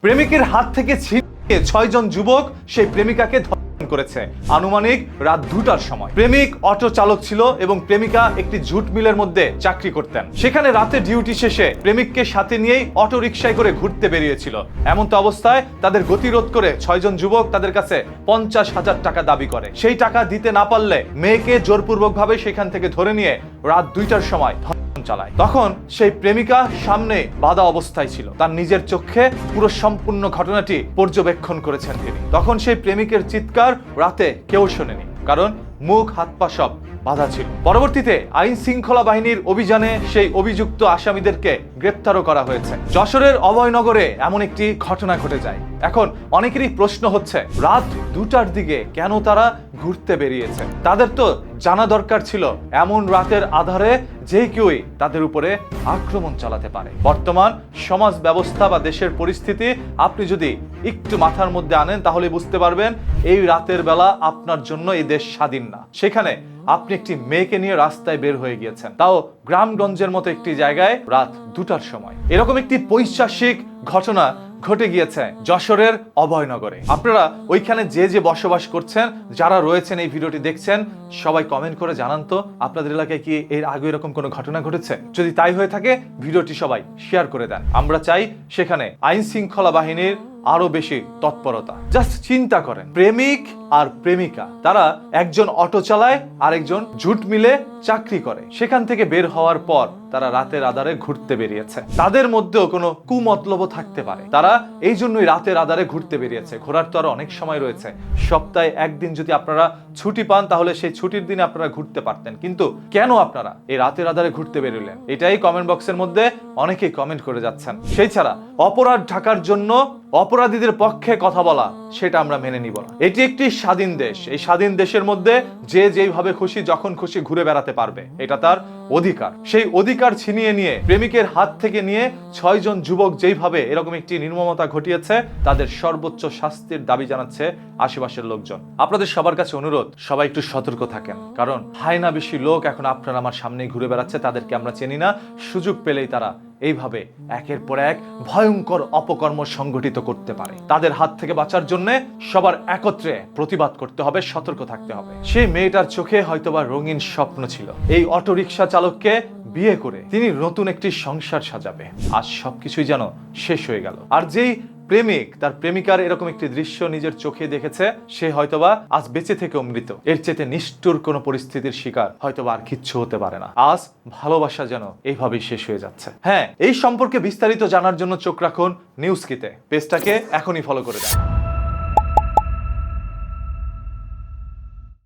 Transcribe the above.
প্রেমিকের হাত থেকে ছিনিয়ে ৬ জন যুবক সেই প্রেমিকাকে ধর্ষণ করেছে আনুমানিক রাত ২টার সময়। প্রেমিক অটো চালক ছিল এবং প্রেমিকা একটি জুট মিলের মধ্যে চাকরি করতেন। সেখানে রাতে ডিউটি শেষে প্রেমিককে সাথে নিয়েই অটো রিকশায় করে ঘুরতে বেরিয়েছিল। এমন তো অবস্থায় তাদের গতিরোধ করে ৬ জন যুবক তাদের কাছে ৫০,০০০ টাকা দাবি করে। সেই টাকা দিতে না পারলে মেয়েকে জোরপূর্বক ভাবে সেখান থেকে ধরে নিয়ে রাত ২টার সময় চালায়। তখন সেই প্রেমিকা সামনে বাধা অবস্থায় ছিল, তার নিজের চোখে পুরো সম্পূর্ণ ঘটনাটি পর্যবেক্ষণ করেছেন তিনি। তখন সেই প্রেমিকের চিৎকার রাতে কেউ শোনেনি, কারণ মুখ হাত পা সব বাধা ছিল। পরবর্তীতে আইন শৃঙ্খলা বাহিনীর অভিযানে সেই অভিযুক্ত আসামিদেরকে গ্রেপ্তারও করা হয়েছে। যশোরের অভয়নগরে এমন একটি ঘটনা ঘটে যায়। এখন অনেকেরই প্রশ্ন হচ্ছে, রাত ২টার দিকে কেন তারা ঘুরতে বেরিয়েছে? তাদের তো জানা দরকার ছিল এমন রাতের আধারে যে কেউই তাদের উপরে আক্রমণ চালাতে পারে। বর্তমান সমাজ ব্যবস্থা বা দেশের পরিস্থিতি আপনি যদি একটু মাথার মধ্যে আনেন তাহলে বুঝতে পারবেন এই রাতের বেলা আপনার জন্য এই দেশ স্বাধীন না। সেখানে আপনি একটি মেয়েকে নিয়ে রাস্তায় বের হয়ে গিয়েছেন, তাও গ্রামগঞ্জের মতো একটি জায়গায় রাত ২টার সময়। এরকম একটি পৈশাসিক ঘটনা ঘটে গিয়েছে যশোরের অভয়নগরে। আপনারা ওইখানে যে বসবাস করছেন, যারা রয়েছেন এই ভিডিওটি দেখছেন, সবাই কমেন্ট করে জানান তো আপনাদের এলাকায় কি এর আগে এরকম কোনো ঘটনা ঘটেছে? যদি তাই হয়ে থাকে ভিডিওটি সবাই শেয়ার করে দেন। আমরা চাই সেখানে আইন শৃঙ্খলা বাহিনীর আরো বেশি তৎপরতা। জাস্ট চিন্তা করেন, প্রেমিক আর প্রেমিকা, তারা একজন অটো চালায় আর একজন জুট মিলে চাকরি করে। সেখান থেকে বের হওয়ার পর তারা রাতের আধারে ঘুরতে বেরিয়েছে। তাদের মধ্যেও কোনো কুমতলব থাকতে পারে, তারা এই জন্যই রাতের আধারে ঘুরতে বেরিয়েছে। ঘোরার তো আরো অনেক সময় রয়েছে। সপ্তাহে একদিন যদি আপনারা ছুটি পান তাহলে সেই ছুটির দিনে আপনারা ঘুরতে পারতেন, কিন্তু কেন আপনারা এই রাতের আধারে ঘুরতে বেরোলেন? এটাই কমেন্ট বক্সের মধ্যে অনেকেই কমেন্ট করে যাচ্ছেন। সেই ছাড়া অপরাধ ঢাকার জন্য অপরাধীদের পক্ষে কথা বলা, সেটা আমরা মেনে নিব না। এটি একটি স্বাধীন দেশ। এই স্বাধীন দেশের মধ্যে যে যেইভাবে খুশি যখন খুশি ঘুরে বেড়াতে পারবে, এটা তার অধিকার। সেই অধিকার ছিনিয়ে নিয়ে প্রেমিকের হাত থেকে নিয়ে ৬ জন যুবক যেইভাবে এরকম একটি নির্মমতা ঘটিয়েছে, তাদের সর্বোচ্চ শাস্তির দাবি জানাচ্ছে আশেপাশের লোকজন। আপনাদের সবার কাছে অনুরোধ, সবাই একটু সতর্ক থাকেন, কারণ হায়না বেশি লোক এখন আপনার আমার সামনেই ঘুরে বেড়াচ্ছে। তাদেরকে আমরা চিনি না, সুযোগ পেলেই তারা এইভাবে একের পর এক ভয়ঙ্কর অপকর্ম সংগঠিত করতে পারে। তাদের হাত থেকে বাঁচার জন্য সবার একত্রে প্রতিবাদ করতে হবে, সতর্ক থাকতে হবে। সেই মেয়েটার চোখে হয়তোবা রঙিন স্বপ্ন ছিল, এই অটো রিকশা চালককে বিয়ে করে তিনি নতুন একটি সংসার সাজাবে। আজ সবকিছুই যেন শেষ হয়ে গেল। আর যেই প্রেমিক তার প্রেমিকার এরকম একটি দৃশ্য নিজের চোখে দেখেছে, সে হয়তোবা আজ বেঁচে থেকেও মৃত। এর চেয়ে নিষ্ঠুর কোনো পরিস্থিতির শিকার হয়তোবা আর কিচ্ছু হতে পারে না। আজ ভালোবাসা যেন এইভাবেই শেষ হয়ে যাচ্ছে। হ্যাঁ, এই সম্পর্কে বিস্তারিত জানার জন্য চোখ রাখুন নিউজ কিতে। পেজটাকে এখনই ফলো করে দেন।